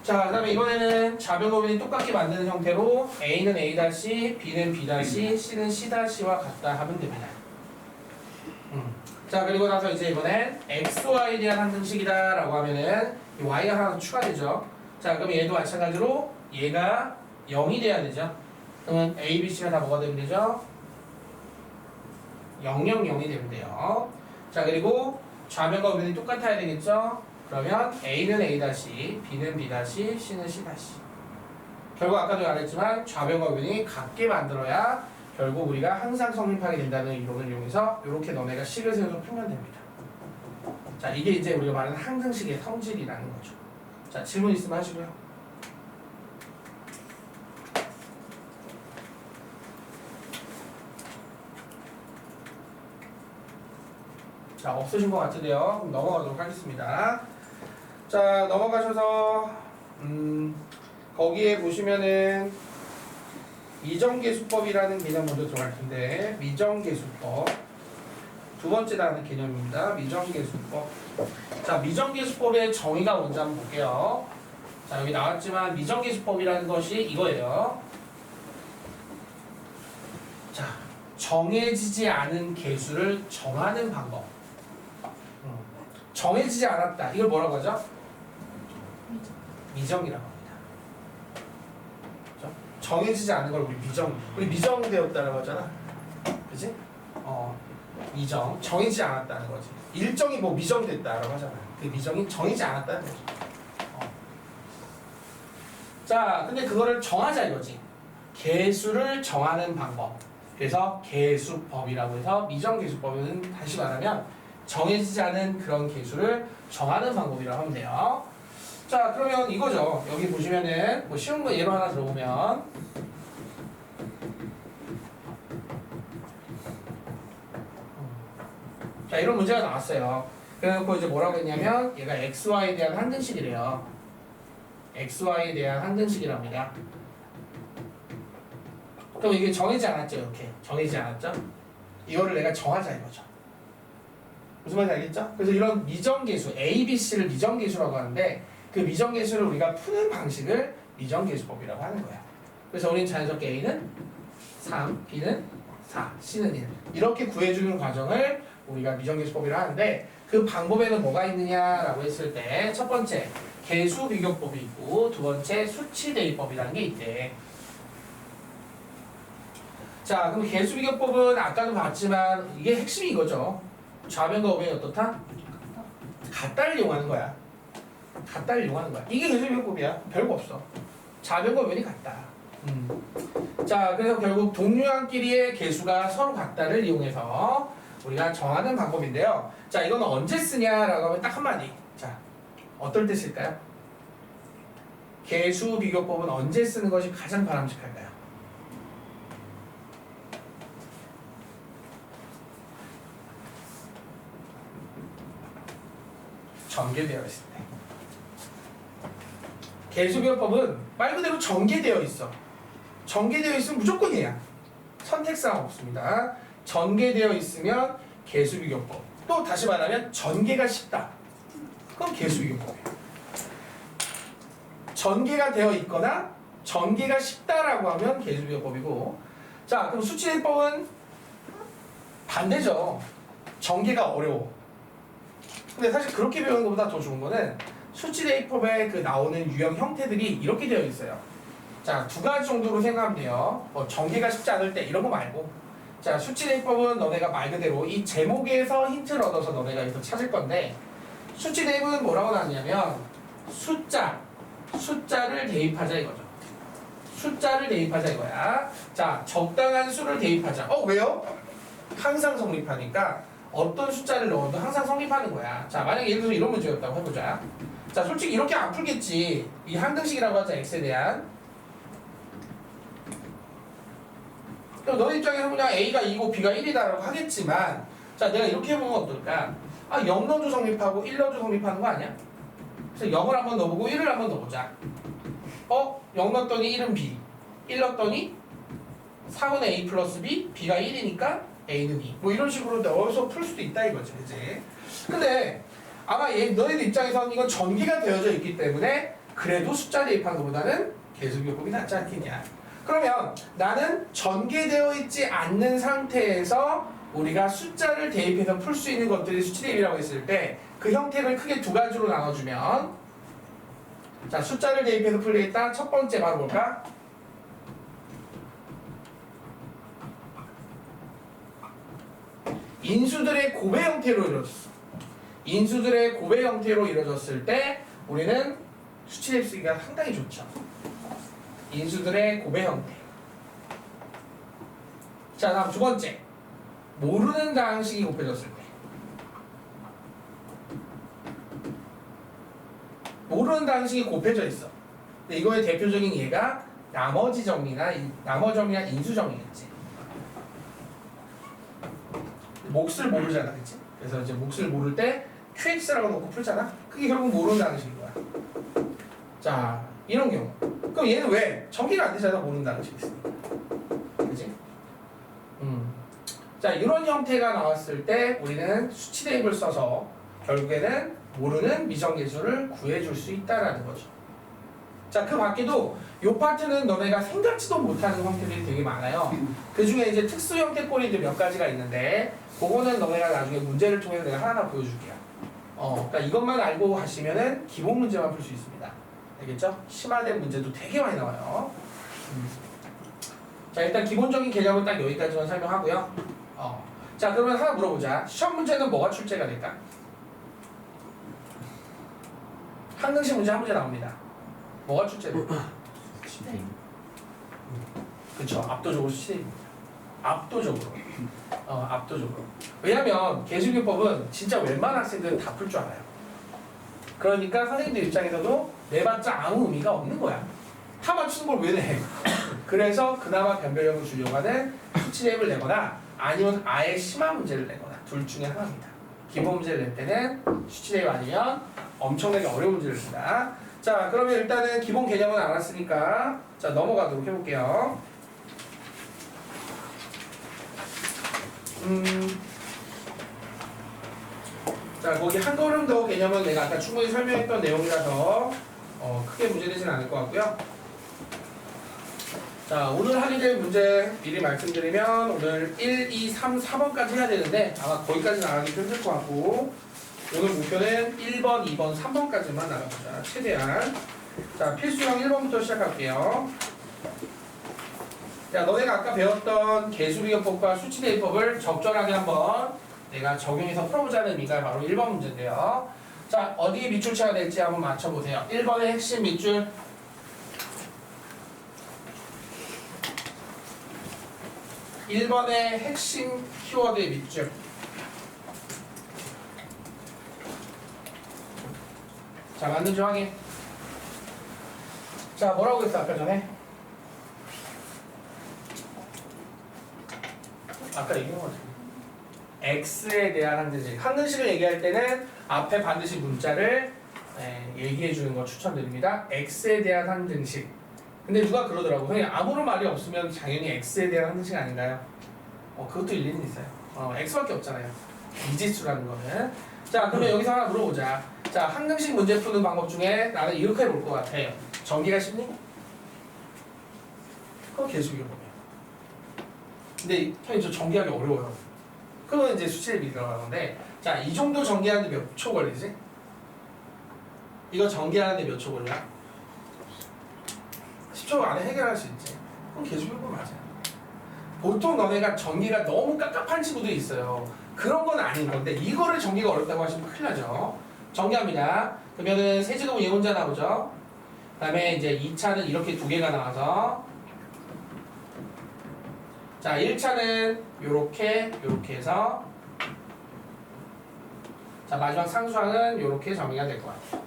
자, 그 다음에 이번에는 좌변고변이 똑같게 만드는 형태로 A는 A-, B는 B-, C는 C-와 같다 하면 됩니다. 자, 그리고 나서 이제 이번엔 XY에 대한 항등식이다 라고 하면은 이 Y가 하나 더 추가되죠. 자, 그럼 얘도 마찬가지로 얘가 0이 돼야 되죠. 그러면 A, B, C가 다 뭐가 되면 되죠? 0, 0, 0이 되면 돼요. 자, 그리고 좌변과 우변이 똑같아야 되겠죠? 그러면 A는 A-, B는 B-, C는 C-. 결국 아까도 말했지만 좌변과 우변이 같게 만들어야 결국 우리가 항상 성립하게 된다는 이론을 이용해서 이렇게 너네가 식을 세워서 풀면 됩니다. 자, 이게 이제 우리가 말하는 항등식의 성질이라는 거죠. 자, 질문 있으면 하시고요. 자, 없으신 것 같은데요. 그럼 넘어가도록 하겠습니다. 자, 넘어가셔서 거기에 보시면은 미정계수법이라는 개념 먼저 들어갈 텐데, 미정계수법 두 번째 나오는 개념입니다. 미정계수법. 자, 미정계수법의 정의가 먼저 한번 볼게요. 자, 여기 나왔지만 미정계수법이라는 것이 이거예요. 자, 정해지지 않은 계수를 정하는 방법. 정해지지 않았다. 이걸 뭐라고 하죠? 미정이라고 합니다. 그렇죠? 정해지지 않은 걸 우리 미정되었다라고 하잖아. 그치? 미정. 정해지지 않았다는 거지. 일정이 뭐 미정됐다라고 하잖아. 그 미정이 정해지지 않았다는 거지. 자, 근데 그거를 정하자 이거지. 계수를 정하는 방법. 그래서 계수법이라고 해서 미정계수법은 다시 말하면 정해지지 않은 그런 계수를 정하는 방법이라고 하면 돼요. 자, 그러면 이거죠. 여기 보시면은 뭐 쉬운 거 예로 하나 들어보면 자, 이런 문제가 나왔어요. 그래놓고 이제 뭐라고 했냐면 얘가 XY에 대한 항등식이래요. XY에 대한 항등식이랍니다. 그럼 이게 정해지지 않았죠? 이렇게 정해지지 않았죠? 이거를 내가 정하자 이거죠. 무슨 말인지 알겠죠? 그래서 이런 미정계수, A, B, C를 미정계수라고 하는데 그 미정계수를 우리가 푸는 방식을 미정계수법이라고 하는 거야. 그래서 우리는 자연스럽게 A는 3, B는 4, C는 1 이렇게 구해주는 과정을 우리가 미정계수법이라고 하는데 그 방법에는 뭐가 있느냐라고 했을 때 첫 번째 계수비교법이 있고 두 번째 수치대입법이라는 게 있대. 자, 그럼 계수비교법은 아까도 봤지만 이게 핵심이 이거죠. 좌변과 우변이 어떻다? 같다를 이용하는 거야. 같다를 이용하는 거야. 이게 계수비교법이야. 별거 없어. 좌변과 우변이 같다. 자, 그래서 결국 동류항끼리의 계수가 서로 같다를 이용해서 우리가 정하는 방법인데요. 자, 이건 언제 쓰냐라고 하면 딱 한마디. 자, 어떨 때 쓸까요? 계수비교법은 언제 쓰는 것이 가장 바람직할까요? 전개되어 있을 때. 계수비교법은 말 그대로 전개되어 있어. 전개되어 있으면 무조건 얘야. 선택사항 없습니다. 전개되어 있으면 계수비교법. 또 다시 말하면 전개가 쉽다. 그럼 계수비교법이에요. 전개가 되어 있거나 전개가 쉽다라고 하면 계수비교법이고, 자, 그럼 수치대입법은 반대죠. 전개가 어려워. 근데 사실 그렇게 배우는 것보다 더 좋은 거는 수치대입법에 그 나오는 유형 형태들이 이렇게 되어 있어요. 자, 두 가지 정도로 생각하면 돼요. 뭐 전개가 쉽지 않을 때 이런 거 말고. 자, 수치대입법은 너네가 말 그대로 이 제목에서 힌트를 얻어서 너네가 여기서 찾을 건데, 수치대입은 뭐라고 나왔냐면 숫자를 대입하자 이거죠. 숫자를 대입하자 이거야. 자, 적당한 수를 대입하자. 왜요? 항상 성립하니까 어떤 숫자를 넣어도 항상 성립하는 거야. 자, 만약에 예를 들어서 이런 문제였다고 해보자. 자, 솔직히 이렇게 안 풀겠지. 이 항등식이라고 하자, x에 대한. 그럼 너희 입장에서 그냥 a가 2고 b가 1이다라고 하겠지만, 자, 내가 이렇게 해보면 어떨까? 0 넣어도 성립하고 1 넣어도 성립하는 거 아니야? 그래서 0을 한번 넣어보고 1을 한번 넣어보자. 0 넣었더니 1은 b, 1 넣었더니 4분의 a 플러스 b, b가 1이니까 a는 2. 뭐 이런 식으로 넣어서 풀 수도 있다 이거지, 그치? 근데 아마 너희들 입장에서는 이건 전개가 되어져 있기 때문에 그래도 숫자 대입하는 것보다는 계수비교법이 낫지 않겠냐. 그러면 나는 전개되어 있지 않는 상태에서 우리가 숫자를 대입해서 풀 수 있는 것들이 수치 대입이라고 했을 때 그 형태를 크게 두 가지로 나눠주면, 자, 숫자를 대입해서 풀리겠다. 첫 번째 바로 볼까? 인수들의 곱의 형태로 이루어졌어. 인수들의 곱의 형태로 이루어졌을 때 우리는 수치 대입 쓰기가 상당히 좋죠. 인수들의 곱의 형태. 자, 다음 두 번째. 모르는 다항식이 곱해졌을 때. 모르는 다항식이 곱해져 있어. 근데 이거의 대표적인 예가 나머지 정리나 인수 정리겠지. 몫을 모르잖아, 그치? 그래서 이제 몫을 모를 때 QX라고 놓고 풀잖아? 그게 결국 모르는 다항식인 거야. 자, 이런 경우. 그럼 얘는 왜? 전개가 안 되잖아, 모르는 다항식이 있으니까. 그치? 자, 이런 형태가 나왔을 때 우리는 수치 대입을 써서 결국에는 모르는 미정계수를 구해줄 수 있다라는 거죠. 자, 그 밖에도 이 파트는 너네가 생각지도 못하는 형태들이 되게 많아요. 그 중에 이제 특수 형태꼴이 몇 가지가 있는데, 그거는 너네가 나중에 문제를 통해서 내가 하나하나 보여줄게요. 그러니까 이것만 알고 가시면은 기본 문제만 풀 수 있습니다. 알겠죠? 심화된 문제도 되게 많이 나와요. 자, 일단 기본적인 개념은 딱 여기까지만 설명하고요. 자, 그러면 하나 물어보자. 시험 문제는 뭐가 출제가 될까? 항등식 문제 한 문제 나옵니다. 뭐가 출제될까? 그쵸, 압도적으로 수치대입니다. 압도적으로. 압도적으로. 왜냐면 계수교법은 진짜 웬만한 학생들은 다 풀 줄 알아요. 그러니까 선생님들 입장에서도 내봤자 아무 의미가 없는 거야. 다 맞추는 걸 왜 내? 그래서 그나마 변별력을 주려고 하는 수치대입을 내거나 아니면 아예 심한 문제를 내거나 둘 중에 하나입니다. 기본 문제를 낼 때는 수치대입 아니면 엄청나게 어려운 문제를 낸다. 자, 그러면 일단은 기본 개념은 알았으니까 자, 넘어가도록 해볼게요. 자, 거기 한 걸음 더 개념은 내가 아까 충분히 설명했던 내용이라서 크게 문제되진 않을 것 같고요. 자, 오늘 하게 될 문제 미리 말씀드리면 오늘 1, 2, 3, 4번까지 해야 되는데 아마 거기까지 나가기 힘들 것 같고 오늘 목표는 1번, 2번, 3번까지만 나가보자. 최대한. 자, 필수형 1번부터 시작할게요. 자, 너네가 아까 배웠던 계수비교법과 수치대입법을 적절하게 한번 내가 적용해서 풀어보자는 의미가 바로 1번 문제인데요. 자, 어디에 밑줄쳐야 될지 한번 맞춰보세요. 1번의 핵심 밑줄. 1번의 핵심 키워드의 밑줄. 자, 맞는지 확인. 자, 뭐라고 했어 아까 전에? 아까 얘기한 것 같은데. X에 대한 항등식. 항등식을 얘기할 때는 앞에 반드시 문자를 얘기해 주는 거 추천드립니다. X에 대한 항등식. 근데 누가 그러더라고. 그냥 아무런 말이 없으면 당연히 X에 대한 항등식 아닌가요? 그것도 일리는 있어요. X밖에 없잖아요. 미지수라는 거는. 자, 그러면 여기서 하나 물어보자. 자, 항등식 문제 푸는 방법 중에 나는 이렇게 볼 것 같아요. 전개가 쉽니? 그건 계수비교법이에요. 근데 형님 저 전개하기 어려워요. 그건 이제 수치대입이 들어가는데, 자, 이 정도 전개하는데 몇 초 걸리지? 이거 전개하는데 몇 초 걸려? 10초 안에 해결할 수 있지. 그건 계수비교법 맞아요. 보통 너네가 전개가 너무 깝깝한 친구들이 있어요. 그런 건 아닌 건데 이거를 전개가 어렵다고 하시면 큰일 나죠. 전개합니다. 그러면은 세제곱 얘 혼자 나오죠. 그 다음에 이제 2차는 이렇게 두 개가 나와서, 자, 1차는 요렇게 해서, 자, 마지막 상수항은 요렇게 정리가 될 것 같아요.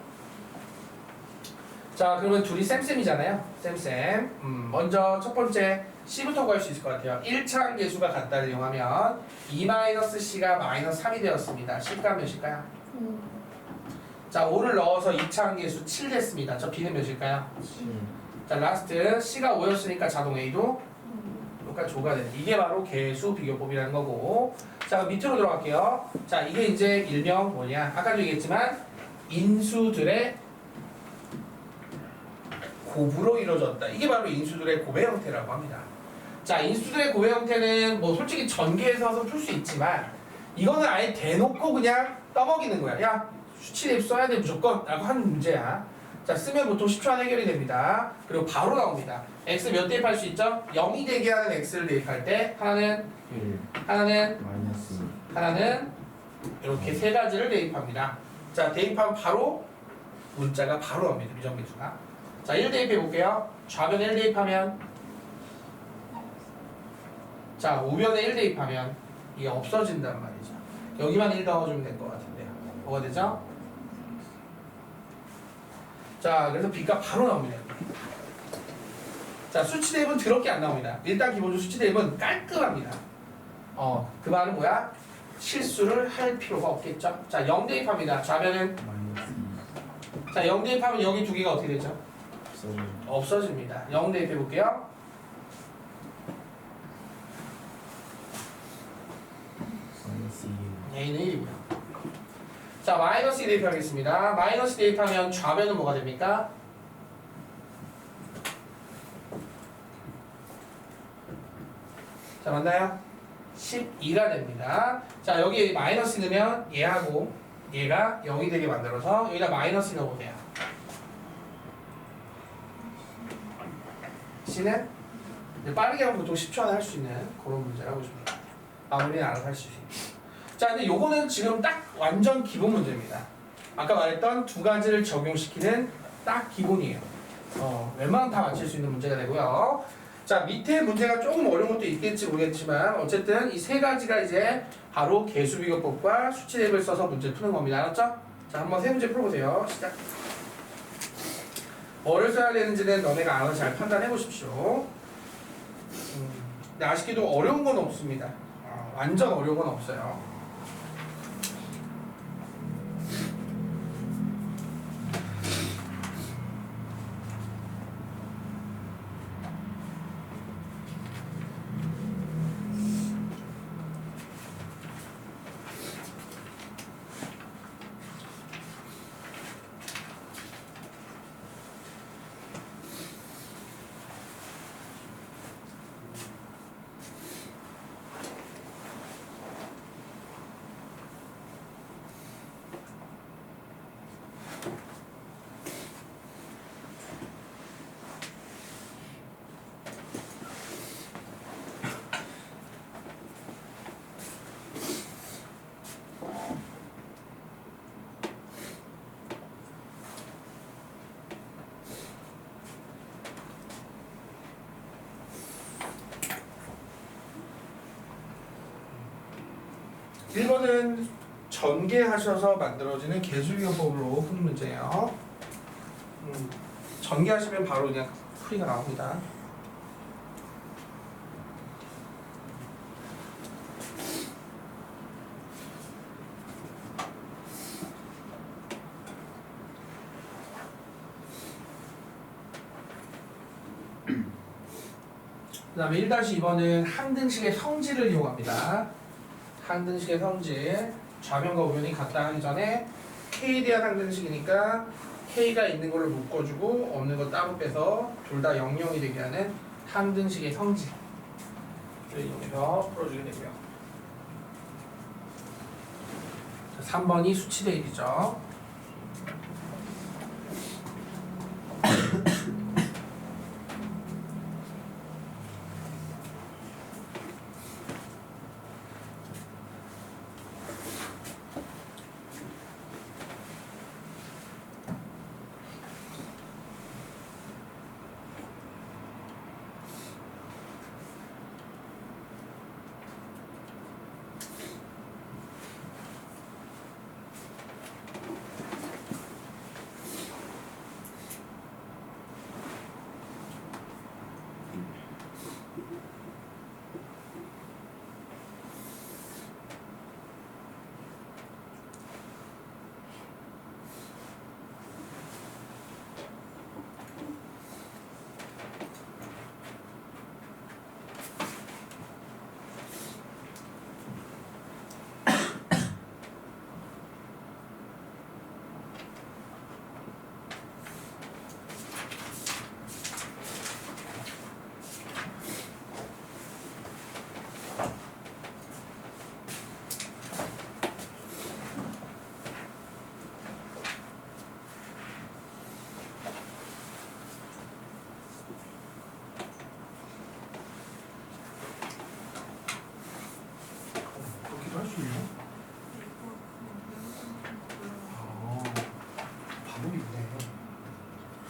자, 그러면 둘이 쌤쌤이잖아요. 쌤쌤. 먼저 첫 번째 C부터 구할 수 있을 것 같아요. 1차 함계수가 같다를 이용하면 2-C가 -3이 되었습니다. C가 몇일까요? 자, 5를 넣어서 2차 함계수 7 됐습니다. 저 B는 몇일까요? 자, 라스트 C가 5였으니까 자동 A도 똑같이 5가 되는. 이게 바로 계수 비교법이라는 거고. 자, 밑으로 들어갈게요. 자, 이게 이제 일명 뭐냐? 아까도 얘기했지만 인수들의 곱으로 이루어졌다. 이게 바로 인수들의 곱의 형태라고 합니다. 자, 인수들의 곱의 형태는 뭐 솔직히 전개해서 풀 수 있지만 이거는 아예 대놓고 그냥 떠먹이는 거야. 야, 수치 대입 써야 돼 무조건 라고 하는 문제야. 자, 쓰면 보통 10초 안에 해결이 됩니다. 그리고 바로 나옵니다. x 몇 대입할 수 있죠? 0이 되게 하는 x를 대입할 때 하나는 1 마이너스 하나는 이렇게 세 가지를 대입합니다. 자, 대입하면 바로 문자가 바로 나옵니다. 미정계수가. 자, 1 대입해 볼게요. 좌변에 1 대입하면 자, 우변에 1 대입하면 이게 없어진단 말이죠. 여기만 1 넣어주면 될 것 같은데요. 뭐가 되죠? 자, 그래서 B가 바로 나옵니다. 자, 수치 대입은 더럽게 안 나옵니다. 일단 기본적으로 수치 대입은 깔끔합니다. 그 말은 뭐야? 실수를 할 필요가 없겠죠. 자, 0 대입합니다. 좌변은 마이너스 자, 0 대입하면 여기 두 개가 어떻게 되죠? 2 없어집니다. 0 대입해 볼게요. 마이너스 2 A는 1이고요. 자, 마이너스 2 대입하겠습니다. 마이너스 대입하면 좌변은 뭐가 됩니까? 자, 맞나요? 12가 됩니다. 자, 여기 마이너스 넣으면 얘하고 얘가 0이 되게 만들어서 여기다 마이너스 넣어보세요. C는 이제 빠르게 하면 보통 10초 안에 할 수 있는 그런 문제라고 보시면 돼요. 마무리는 알아서 할 수 있어요. 자, 근데 요거는 지금 딱 완전 기본 문제입니다. 아까 말했던 두 가지를 적용시키는 딱 기본이에요. 웬만하면 다 맞힐 수 있는 문제가 되고요. 자, 밑에 문제가 조금 어려운 것도 있겠지 모르겠지만 어쨌든 이 세 가지가 이제 바로 개수비교법과 수치 대입을 써서 문제 푸는 겁니다. 알았죠? 자, 한번 세 문제 풀어보세요. 시작. 뭐를 써야 되는지는 너네가 알아서 잘 판단해 보십시오. 근데 아쉽게도 어려운 건 없습니다. 완전 어려운 건 없어요. (1) 1번은 전개하셔서 만들어지는 개수비교법으로 푸는 문제예요. 전개하시면 바로 그냥 풀이가 나옵니다. 그 다음에 1-2번은 항등식의 성질을 이용합니다. 항등식의 성질, 좌변과 우변이 같다 하기 전에 K에 대한 항등식이니까 K가 있는 걸로 묶어주고 없는 거 따로 빼서 둘 다 0,0이 되게 하는 항등식의 성질을 이용해서 풀어주게 되고요. 3번이 수치 대입이죠.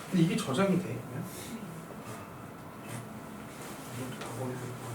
근데 이게 저장이 돼 그러면? 이것도 다 버리고 있구나.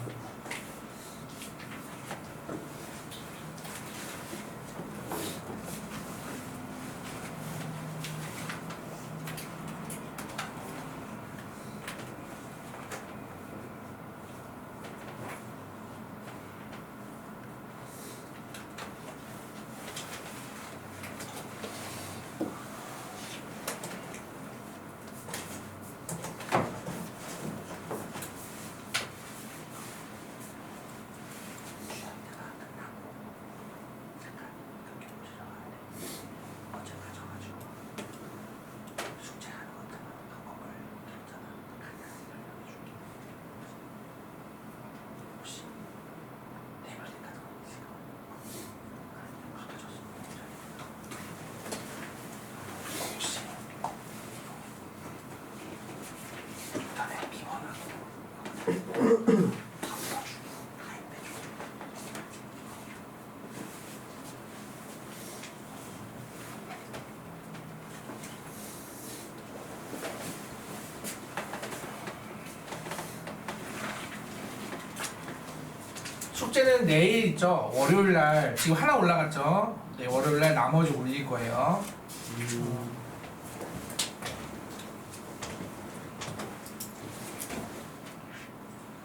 숙제는 내일 있죠. 월요일 날 지금 하나 올라갔죠. 네, 월요일 날 나머지 올릴 거예요.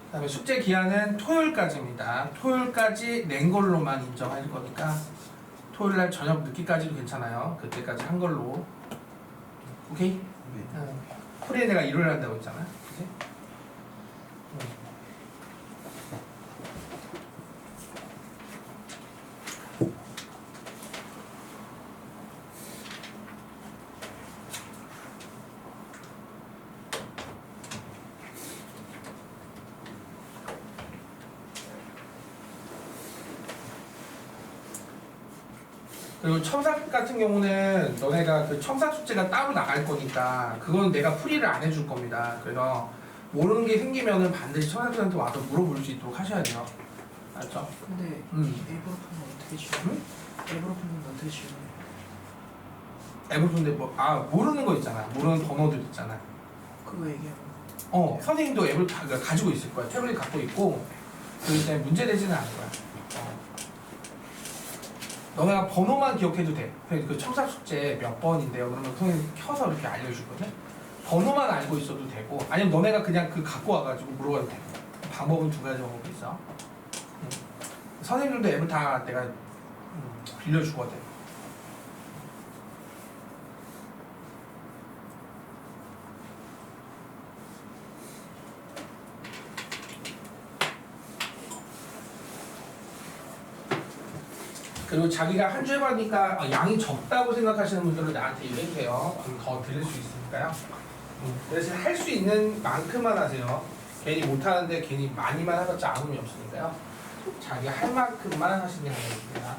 그다음에 숙제 기한은 토요일까지입니다. 토요일까지 낸 걸로만 인정할 거니까 토요일 날 저녁 늦게까지도 괜찮아요. 그때까지 한 걸로. 오케이? 네. 풀이에 내가 일요일 한다고 했잖아. 그치? 그리고 첨삭 같은 경우는 너네가 그 첨삭 숙제가 따로 나갈 거니까 그건 내가 풀이를 안 해줄 겁니다. 그래서 모르는 게 생기면은 반드시 첨삭들한테 와서 물어볼 수 있도록 하셔야 돼요. 알죠? 근데 앱으로 풀면 어떻게 지워? 응? 앱으로 풀면 어떻게 지워? 앱을 푸는데 모르는 거 있잖아. 모르는 번호들 있잖아. 그거 얘기하는 선생님도 앱을 가지고 있을 거야. 태블릿 갖고 있고 그렇기 때문에 문제되지는 않을 거야. 너네가 번호만 기억해도 돼. 그 첨삭 숙제 몇 번인데요. 그러면 선생님 켜서 이렇게 알려주거든. 번호만 알고 있어도 되고, 아니면 너네가 그냥 그 갖고 와가지고 물어봐도 돼. 방법은 두 가지 방법이 있어. 선생님들도 앱을 다 내가 빌려주거든. 그리고 자기가 한 주 해보니까 양이 적다고 생각하시는 분들은 나한테 얘기해주세요. 더 드릴 수 있으니까요. 대신 할 수 있는 만큼만 하세요. 괜히 못하는데 괜히 많이만 해봤자 아무 의미 없으니까요. 자기 할 만큼만 하시는 게 되겠습니다.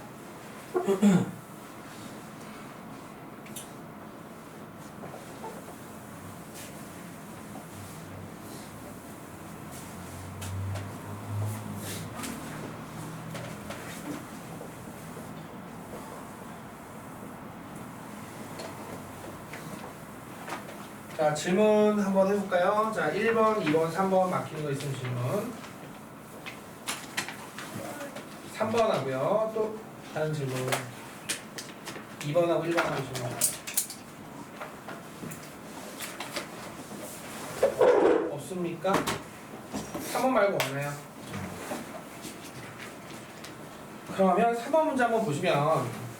자, 질문 한번 해볼까요? 자, 1번, 2번, 3번 막히는 거 있으면 질문. 3번 하고요. 또 다른 질문. 2번하고 1번 하고 질문. 없습니까? 3번 말고 없나요? 그러면 3번 문제 한번 보시면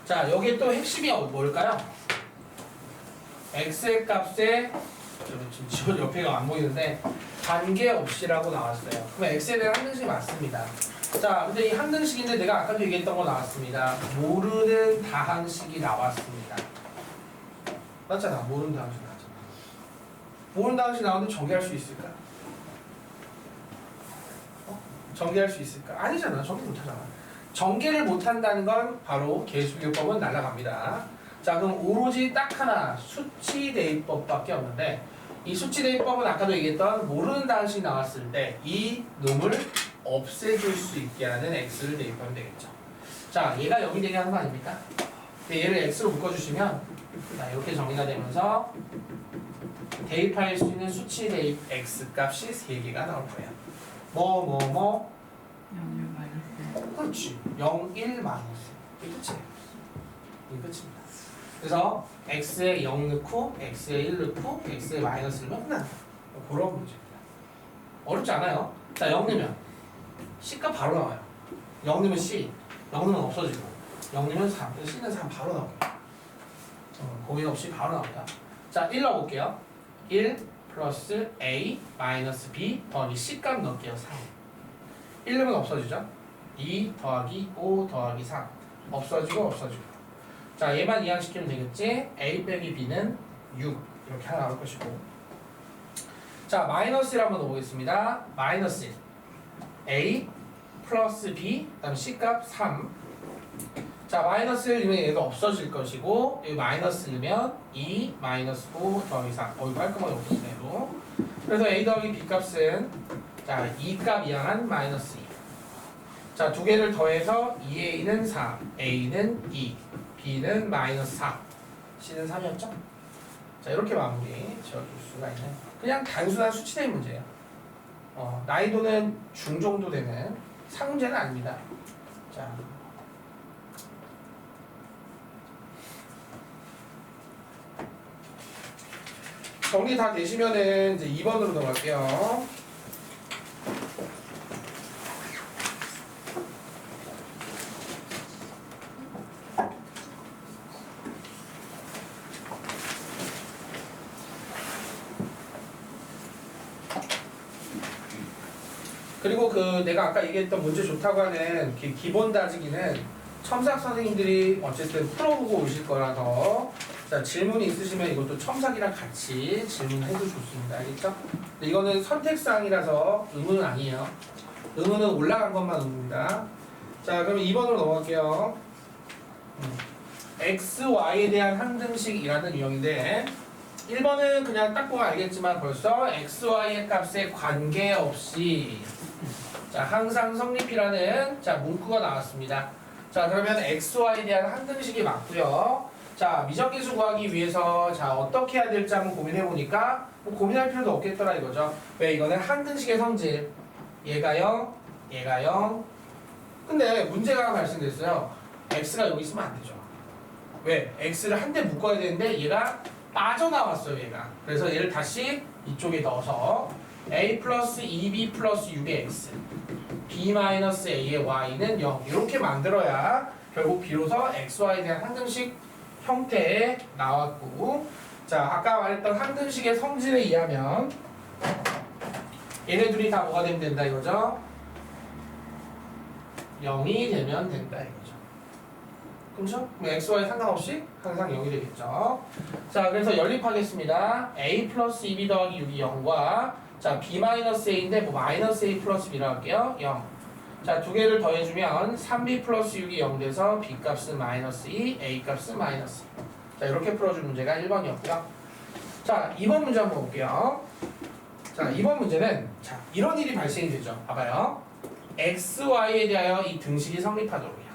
자, 여기 또 핵심이 뭘까요? x의 값에 지금 옆에가 안 보이는데 관계없이라고 나왔어요. 그럼 x에 대한 항등식이 맞습니다. 자, 근데 이 항등식인데 내가 아까도 얘기했던 거 나왔습니다. 모르는 다항식이 나왔습니다. 맞잖아. 모르는 다항식 나왔잖아. 모르는 다항식 나오는데 전개할 수 있을까? 전개할 수 있을까? 아니잖아. 전개 못하잖아. 전개를 못한다는 건 바로 계수교법은 날아갑니다. 자, 그럼 오로지 딱 하나 수치 대입법밖에 없는데 이 수치 대입법은 아까도 얘기했던 모르는 다항식 나왔을 때 이 놈을 없애줄 수 있게 하는 x를 대입하면 되겠죠. 자, 얘가 여기 얘기하는 거 아닙니까? 얘를 x로 묶어주시면 자, 이렇게 정리가 되면서 대입할 수 있는 수치 대입 x 값이 3개가 나올 거예요. 뭐 0, 1 마이너스. 그렇지. 0, 1, 마이너스. 이게 끝이에요. 이게 끝입니다. 그래서 x에 0 넣고 x에 1 넣고 x에 마이너스 넣으면 끝난다. 그런 문제입니다. 어렵지 않아요. 자, 0 넣으면 C값 바로 나와요. 0 넣으면 C, 0 넣으면 없어지고 0 넣으면 3, C는 3 바로 나옵니다. 고민 없이 바로 나옵니다. 자, 1 넣어볼게요. 1 플러스 A 마이너스 B 더하기 C값 넣을게요. 3. 1 넣으면 없어지죠. 2 더하기 5 더하기 3 없어지고. 자, 얘만 이항시키면 되겠지. A 빼기 B는 6 이렇게 하나 나올 것이고. 자, 마이너스를 한번 넣어보겠습니다. 마이너스 A 플러스 B 그다음 C값 3. 자, 마이너스를 넣으면 얘가 없어질 것이고 여기 마이너스 넣으면 2 마이너스 5 더하기 4 깔끔하게 없어지네요. 그래서 A 더하기 B 값은 자, 2값 이항한 마이너스 2. 자, 두 개를 더해서 2A는 4, A는 2, B는 마이너스 4, C는 3이었죠? 자, 이렇게 마무리 지어줄 수가 있는 그냥 단순한 수치대입 문제예요. 난이도는 중정도 되는 상문제는 아닙니다. 자, 정리 다 되시면은 이제 2번으로 넘어갈게요. 그리고 내가 아까 얘기했던 문제 좋다고 하는 기본 다지기는 첨삭 선생님들이 어쨌든 풀어보고 오실 거라서 자, 질문이 있으시면 이것도 첨삭이랑 같이 질문해도 좋습니다. 알겠죠? 근데 이거는 선택사항이라서 의문은 아니에요. 의문은 올라간 것만 의문입니다. 자, 그럼 2번으로 넘어갈게요. x, y에 대한 항등식이라는 유형인데 1번은 그냥 딱 보면 알겠지만 벌써 x, y의 값에 관계없이 자, 항상 성립이라는 자, 문구가 나왔습니다. 자, 그러면 x, y에 대한 항등식이 맞고요. 자, 미적계수 구하기 위해서 자, 어떻게 해야 될지 한번 고민해 보니까 뭐 고민할 필요도 없겠더라 이거죠. 왜 이거는 항등식의 성질. 얘가 0, 얘가 0. 근데 문제가 발생됐어요. x가 여기 있으면 안 되죠. 왜? x를 한 대 묶어야 되는데 얘가 빠져나왔어요, 얘가. 그래서 얘를 다시 이쪽에 넣어서 a 플러스 2b 플러스 6의 x b 마이너스 a의 y는 0 이렇게 만들어야 결국 비로소 x, y에 대한 항등식 형태에 나왔고 자, 아까 말했던 항등식의 성질에 의하면 얘네 둘이 다 뭐가 되면 된다 이거죠? 0이 되면 된다 이거죠. 그렇죠? 그럼 x, y 상관없이 항상 0이 되겠죠. 자, 그래서 연립하겠습니다. a 플러스 2b 더하기 6이 0과 자, b 마이너스 a인데 뭐 마이너스 a 플러스 b라고 할게요. 0. 자, 두 개를 더해주면 3b 플러스 6이 0 돼서 b 값은 마이너스 2, a 값은 마이너스 2. 자, 이렇게 풀어준 문제가 1번이었고요. 자, 2번 문제 한번 볼게요. 자, 2번 문제는 자, 이런 일이 발생이 되죠. 봐봐요. x, y에 대하여 이 등식이 성립하도록이야.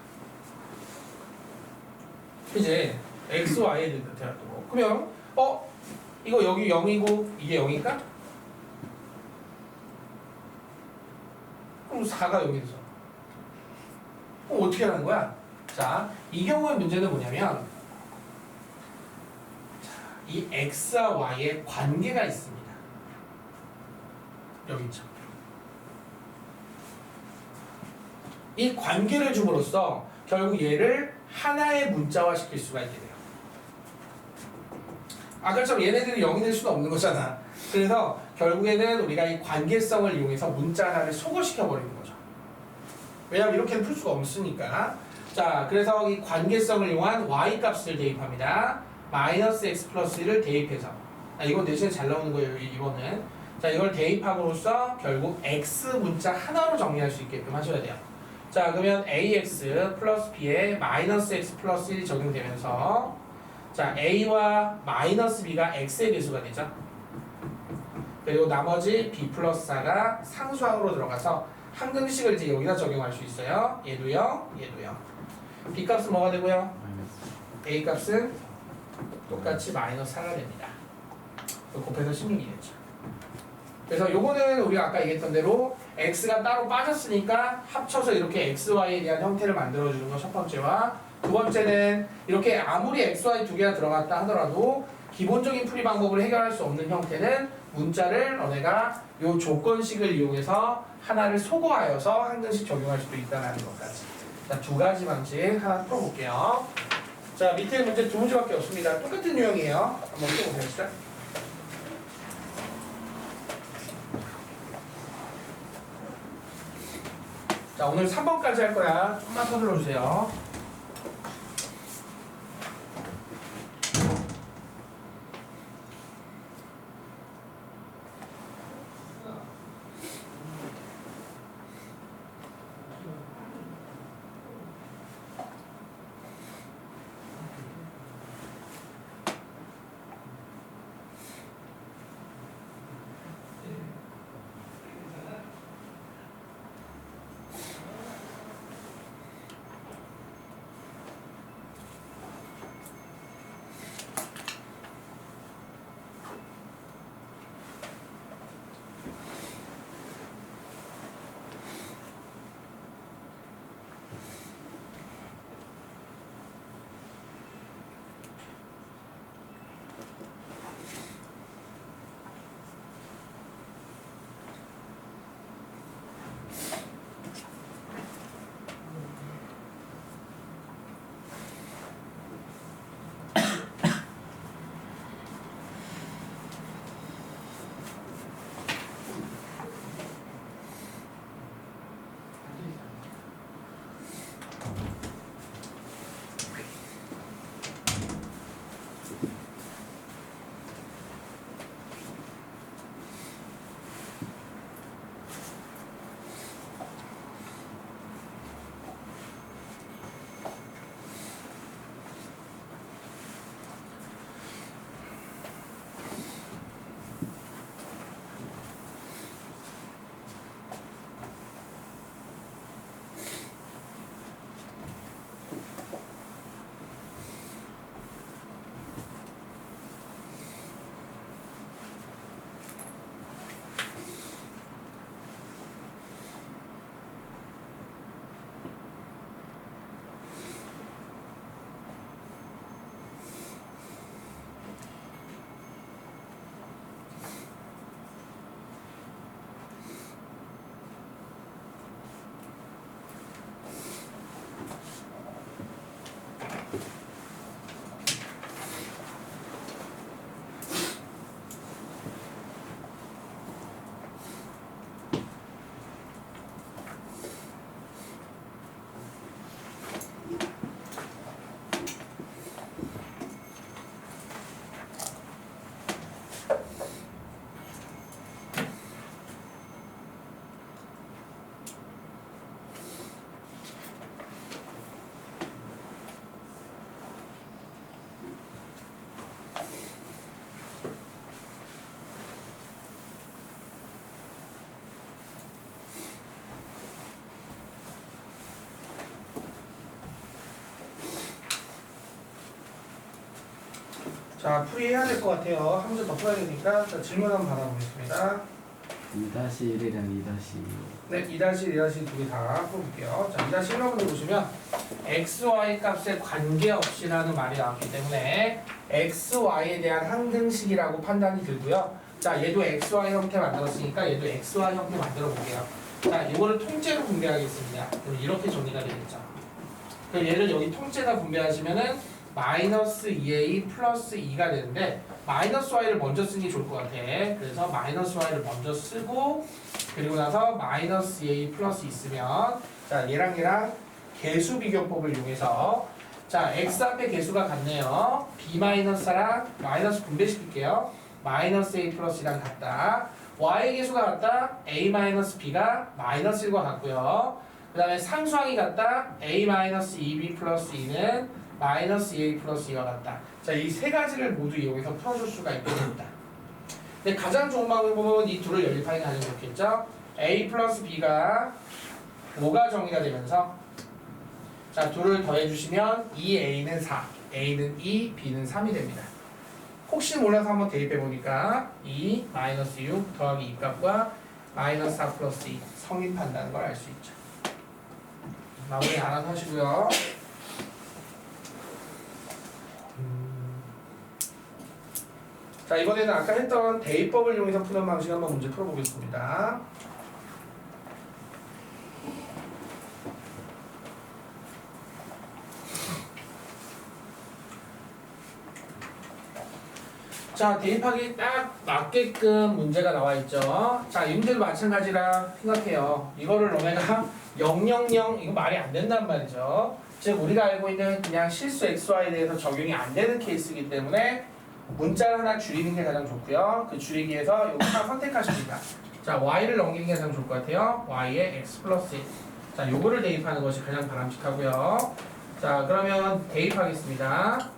이제 x, y에 대하도록. 그러면 이거 여기 0이고 이게 0일까? 그럼 4가 여기 있어. 그럼 어떻게 하는 거야? 자, 이 경우의 문제는 뭐냐면 자, 이 x와 y의 관계가 있습니다. 여기 있죠. 이 관계를 줌으로써 결국 얘를 하나의 문자화 시킬 수가 있게 돼요. 아까처럼 얘네들이 0이 될 수는 없는 거잖아. 그래서 결국에는 우리가 이 관계성을 이용해서 문자 하나를 소거시켜 버리는 거죠. 왜냐하면 이렇게는 풀 수가 없으니까. 자, 그래서 이 관계성을 이용한 y 값을 대입합니다. 마이너스 x 플러스 1을 대입해서 이건 대신에 잘 나오는 거예요. 이번은 자, 이걸 대입함으로써 결국 x 문자 하나로 정리할 수 있게끔 하셔야 돼요. 자, 그러면 ax 플러스 b에 마이너스 x 플러스 1이 적용되면서 자, a와 마이너스 b가 x의 배수가 되죠. 그리고 나머지 b 플러스 4가 상수항으로 들어가서 항등식을 이제 여기다 적용할 수 있어요. 얘도 0, 얘도 0. b 값은 뭐가 되고요? 마이너스 a 값은 똑같이 마이너스 4가 됩니다. 곱해서 16이겠죠. 그래서 요거는 우리가 아까 얘기했던 대로 x가 따로 빠졌으니까 합쳐서 이렇게 xy에 대한 형태를 만들어주는 거 첫 번째와 두 번째는 이렇게 아무리 xy 두 개가 들어갔다 하더라도 기본적인 풀이 방법을 해결할 수 없는 형태는 문자를 너네가 요 조건식을 이용해서 하나를 소거하여서 한 등씩 적용할 수도 있다는 것까지. 자, 두 가지 방식 하나 풀어볼게요. 자, 밑에 문제 두 문제밖에 없습니다. 똑같은 유형이에요. 한번 풀어보시죠. 자, 오늘 3번까지 할 거야. 좀만 서둘러 주세요. 자, 풀이해야 될 것 같아요. 한 문제 더 풀어야 되니까 자, 질문 한번 받아보겠습니다. 2-1이랑 2-2. 네, 2-1, 2-2 두 개 다 풀어볼게요. 자, 2-1번 문제 보시면 xy 값에 관계없이라는 말이 나왔기 때문에 xy에 대한 항등식이라고 판단이 들고요. 자, 얘도 xy 형태 만들었으니까 얘도 xy 형태 만들어 볼게요. 자, 이거를 통째로 분배하겠습니다. 그럼 이렇게 정리가 되겠죠. 그럼 얘를 여기 통째다 분배하시면은 마이너스 2a 플러스 2가 되는데 마이너스 y를 먼저 쓰는 게 좋을 것 같아. 그래서 마이너스 y를 먼저 쓰고 그리고 나서 마이너스 2a 플러스 있으면 자, 얘랑 개수 비교법을 이용해서 자, x 앞에 개수가 같네요. b 마이너스랑 마이너스 분배시킬게요. 마이너스 a 플러스 2랑 같다. y의 개수가 같다. a 마이너스 b가 마이너스 1과 같고요. 그 다음에 상수항이 같다. a 마이너스 2b 플러스 2는 마이너스 2a 플러스 2와 같다. 자, 이 세 가지를 모두 이용해서 풀어줄 수가 있겠습니다. 근데 가장 좋은 방법은 이 둘을 연립하는 게 가장 좋겠죠? a 플러스 b가 5가 정의가 되면서 자, 둘을 더해주시면 2a는 4, A는 2, B는 3이 됩니다. 혹시 몰라서 한번 대입해보니까 2 마이너스 6 더하기 2 값과 마이너스 4 플러스 2 성립한다는 걸 알 수 있죠. 마무리 알아서 하시고요. 자, 이번에는 아까 했던 대입법을 이용해서 푸는 방식 한번 문제 풀어보겠습니다. 자, 대입하기 딱 맞게끔 문제가 나와 있죠. 자, 이 문제도 마찬가지라 생각해요. 이거를 너네가 000 이거 말이 안 된단 말이죠. 즉 우리가 알고 있는 그냥 실수 XY에 대해서 적용이 안 되는 케이스이기 때문에 문자를 하나 줄이는 게 가장 좋고요. 그 줄이기 위해서 이거 하나 선택하십니다. 자, Y를 넘기는 게 가장 좋을 것 같아요. Y에 X 플러스 1. 자, 요거를 대입하는 것이 가장 바람직하고요. 자, 그러면 대입하겠습니다.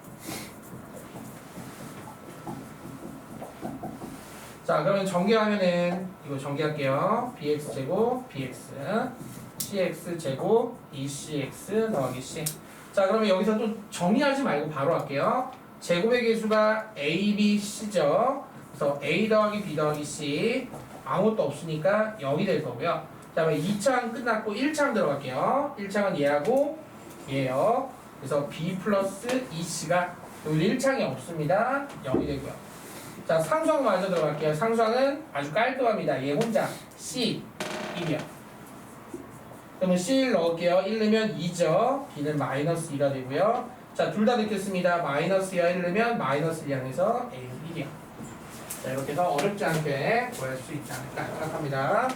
자, 그러면 전개하면은 이거 전개할게요. bx제곱 bx cx제곱 2cx 더하기 c. 자, 그러면 여기서 또 정리하지 말고 바로 할게요. 제곱의 개수가 a, b, c죠. 그래서 a 더하기 b 더하기 c 아무것도 없으니까 0이 될 거고요. 자, 그럼 2차항 끝났고 1차항 들어갈게요. 1차항은 얘하고 얘요. 그래서 b 플러스 2c가 여기 1차항이 없습니다. 0이 되고요. 자, 상수항 마저 들어갈게요. 상수항은 아주 깔끔합니다. 얘 혼자 C 1이요. 그러면 C를 넣을게요. 1 넣으면 2죠. B는 마이너스 2가 되고요. 자, 둘 다 넣겠습니다. 마이너스 2와 1 넣으면 마이너스 2 안에서 A는 1이요. 자, 이렇게 해서 어렵지 않게 구할 수 있지 않을까 생각합니다.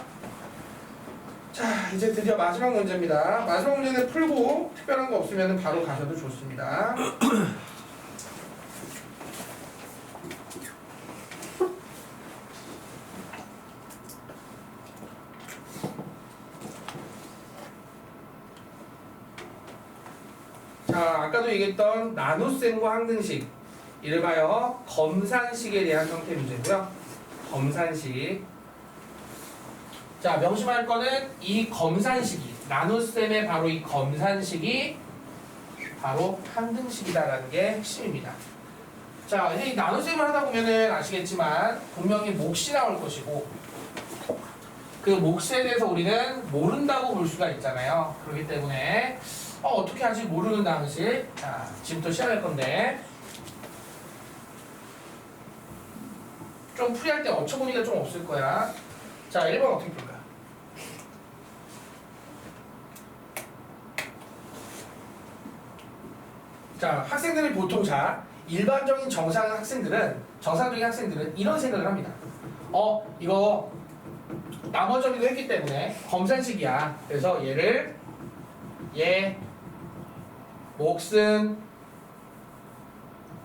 자, 이제 드디어 마지막 문제입니다. 마지막 문제는 풀고 특별한 거 없으면 바로 가셔도 좋습니다. 자, 아까도 얘기했던 나눗셈과 항등식, 이름하여 검산식에 대한 형태 문제고요. 검산식. 자, 명심할 거는 이 검산식이, 나눗셈의 바로 이 검산식이 바로 항등식이다라는 게 핵심입니다. 자, 이제 이 나눗셈을 하다 보면은 아시겠지만 분명히 몫이 나올 것이고, 그 몫에 대해서 우리는 모른다고 볼 수가 있잖아요. 그렇기 때문에 어떻게 하지 모르는 당시. 자, 지금부터 시작할 건데 좀 풀이할 때 어처구니가 좀 없을 거야. 자, 1번 어떻게 풀까? 자, 학생들이 보통 일반적인 정상적인 학생들은 이런 생각을 합니다. 이거 나머지도 했기 때문에 검산식이야. 그래서 얘를 얘 몫은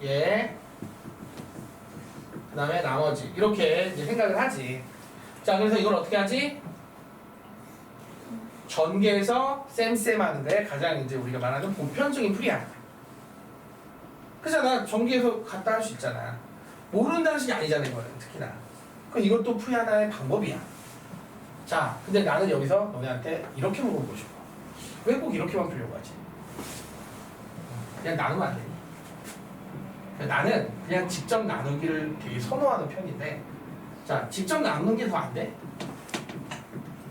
얘 그 다음에 나머지 이렇게 이제 생각을 하지. 자, 그래서 이걸 어떻게 하지? 전개해서 쌤 하는데 가장 이제 우리가 말하는 보편적인 풀이야. 그잖아. 전개해서 갖다 할 수 있잖아. 모르는 단식이 아니잖아, 이거는 특히나. 그럼 이것도 풀이 하나의 방법이야. 자, 근데 나는 여기서 너네한테 이렇게 물어보고 싶어. 왜 꼭 이렇게만 풀려고 하지? 그냥 나누면 안 되니? 나는 그냥 직접 나누기를 되게 선호하는 편인데, 자, 직접 나누는 게 더 안 돼?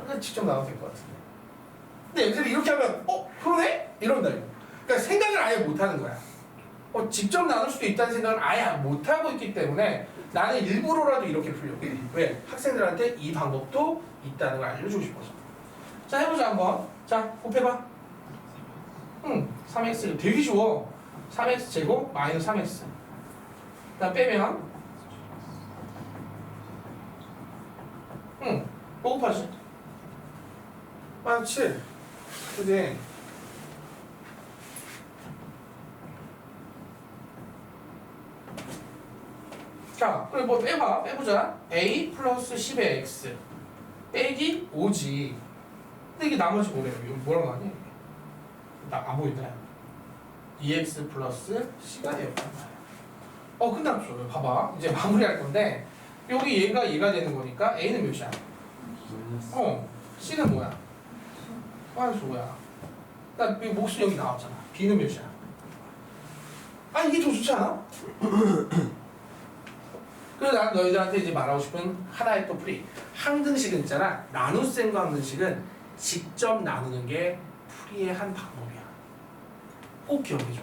그냥 직접 나눠도 될 것 같은데. 근데 여기서 이렇게 하면, 그러네? 이런다, 이거. 그러니까 생각을 아예 못 하는 거야. 직접 나눌 수도 있다는 생각을 아예 못 하고 있기 때문에 나는 일부러라도 이렇게 풀려고 해. 왜? 학생들한테 이 방법도 있다는 걸 알려주고 싶어서. 자, 해보자, 한번. 자, 곱해봐. 3x 되게 쉬워. 3x 제곱 마이너스 3x. 그 다음 빼면 뭐 곱하지? 마이너스 7. 그지? 자, 그래 뭐 빼보자. a 플러스 10의 x 빼기 5지. 근데 이게 나머지 뭐래요? 이거 뭐라고 하니? 나 안 보인다. 2x 플러스 c가 돼요. 끝났죠. 봐봐. 이제 마무리할 건데 여기 얘가 되는 거니까 a는 몇이야? c는 뭐야? 마이너스 5야. 나 몫은 여기 나왔잖아. b는 몇이야? 아 이게 더 좋지 않아? 그래서 난 너희들한테 이제 말하고 싶은 하나의 또 풀이 항등식은 있잖아. 나눗셈과 항등식은 직접 나누는 게 풀이의 한 방법이야. 꼭 기억해줘.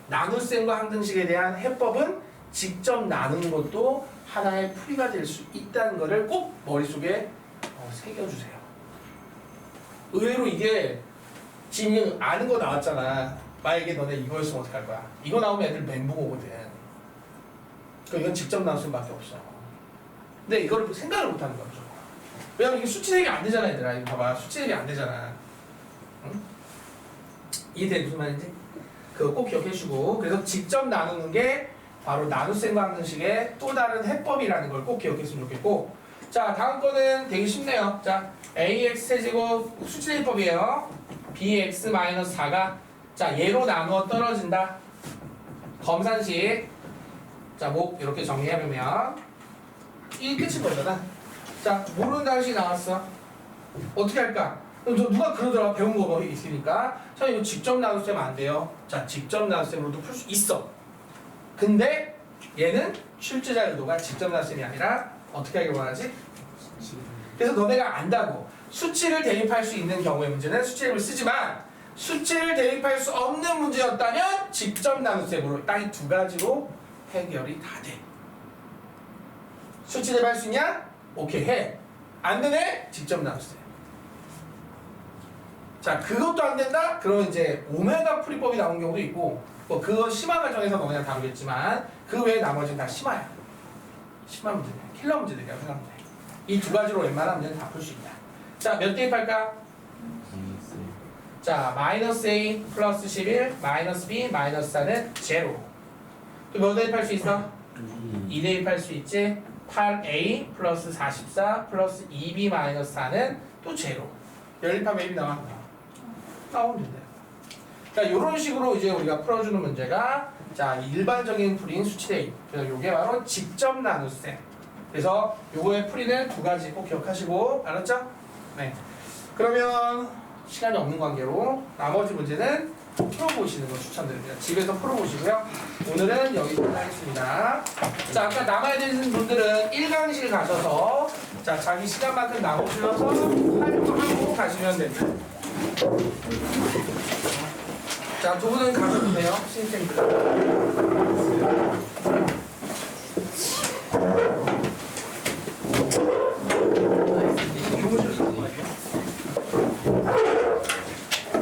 나눗셈과 항등식에 대한 해법은 직접 나누는 것도 하나의 풀이가 될 수 있다는 것을 꼭 머릿속에 새겨주세요. 의외로 이게 지금 아는 거 나왔잖아. 만약에 너네 이거였으면 어떡할 거야? 이거 나오면 애들 멘붕 오거든. 그러니까 이건 직접 나눗셈밖에 없어. 근데 이거를 생각을 못하는 거야. 왜냐면 이게 수치 대입이 안 되잖아 얘들아. 이거 봐봐. 수치 대입이 안 되잖아. 응? 이해돼? 무슨 말인지? 그거 꼭 기억해주고. 그래서 직접 나누는 게 바로 나눗셈과 항등식의 또 다른 해법이라는 걸 꼭 기억했으면 좋겠고. 자 다음 거는 되게 쉽네요. 자 ax 세제곱 수치 대입법이에요. bx-4가 자 얘로 나누어 떨어진다. 검산식. 자 뭐 이렇게 정리해보면 이게 끝인 거잖아. 자 모르는 당시 나왔어. 어떻게 할까? 누가 그러더라. 배운 거 있으니까. 자 이거 직접 나눗셈 안 돼요. 자 직접 나눗셈으로도 풀 수 있어. 근데 얘는 출제자 의도가 직접 나눗셈이 아니라 어떻게 하길 원하지? 그래서 너네가 안다고 수치를 대입할 수 있는 경우의 문제는 수치를 쓰지만 수치를 대입할 수 없는 문제였다면 직접 나눗셈으로 딱 이 두 가지로 해결이 다 돼. 수치 대입할 수 있냐? 오케이 해. 안 되네? 직접 나눗셈. 자 그것도 안 된다? 그러면 이제 오메가 풀이법이 나온 경우도 있고 뭐 그거 심화 과정에서 너네가 다루겠지만 그 외에 나머지는 다 심화야. 심화 문제들, 킬러 문제들이야 생각해. 이 두 가지로 웬만한 문제는 다 풀 수 있다. 자 몇 대입할까? 자 마이너스 a 플러스 11 마이너스 b 마이너스 4는 제로. 또 몇 대입할 수 있어? 2 대입할 수 있지. 8a 플러스 44 플러스 2b 마이너스 4는 또 제로. 연립하면 a 나와? 나오면 된다. 자 이런 식으로 이제 우리가 풀어주는 문제가 자 일반적인 풀이인 수치 대입. 그래서 이게 바로 직접 나눗셈. 그래서 요거의 풀이는 두 가지 꼭 기억하시고 알았죠? 네. 그러면 시간이 없는 관계로 나머지 문제는 풀어보시는 거 추천드립니다. 집에서 풀어보시고요. 오늘은 여기까지 하겠습니다. 자 아까 남아야 되는 분들은 1강실 가셔서 자 자기 시간만큼 나오셔서 활동하고 가시면 됩니다. 자 두 분은 가셔도 돼요. 신입생들.